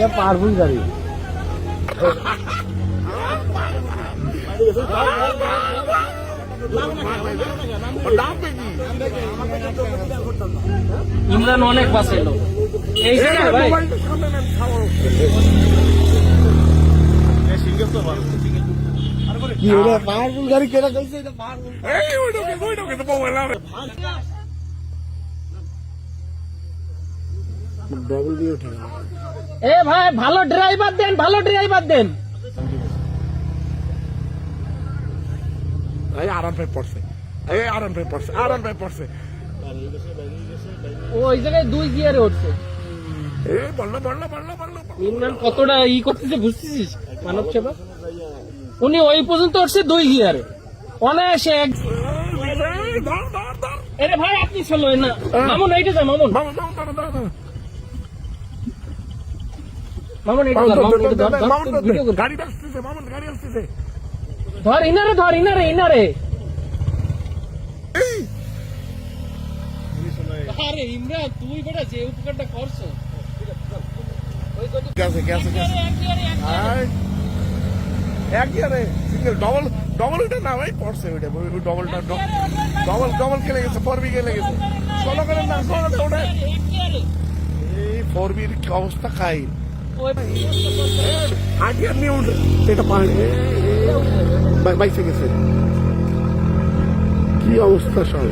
না পাওয়ারফুল গাড়ি। ইমরান অনেক বাসে লোক এই জায়গায় ভাই কি ওটা পাওয়ারফুল গাড়ি কেনা কইছে? এটা পাওয়ারফুল ডবল দিয়ে উঠে গেল। এ ভাই ভালো ড্রাইভার দেন, ভালো ড্রাইভার দেন। আরাম ভাই পড়ছে, আরাম ভাই পড়ছে, আরাম ভাই পড়ছে। ওই জায়গায় 2 গিয়ারে উঠছে। বললো বললো বললো বললো ইমরান কতটা করতেছে বুঝতেছিস? মানব সেবা উনি ওই পর্যন্ত উঠছে 2 গিয়ারে অনায়াসে। আরে ভাই আপনি চলো না মামুন, এইটা যা মামুন, মামুন এইটা ধর, মামুন এইটা ধর, ভিডিও কর। গাড়ি আসতেছে, মামুন গাড়ি আসতেছে। ধর ইনারে, ধর ইনারে, ইনারে। আরে ইমরান তুই বেটা যে উপকারটা করছো গেছে গেছে গেছে এক গিয়ারে সিঙ্গেল ডবল ডবল ওইটা না ভাই পড়ছে ওইটা ডবলটা ডবল ডবল খেলে গেছে, 4B খেলে গেছে। সোলো করেন না, সোলো ওটা এই 4Bর কি অবস্থা খাই আগে নিয়ে উঠে এটা পানি বাইসে গেছে, কি অবস্থা সব।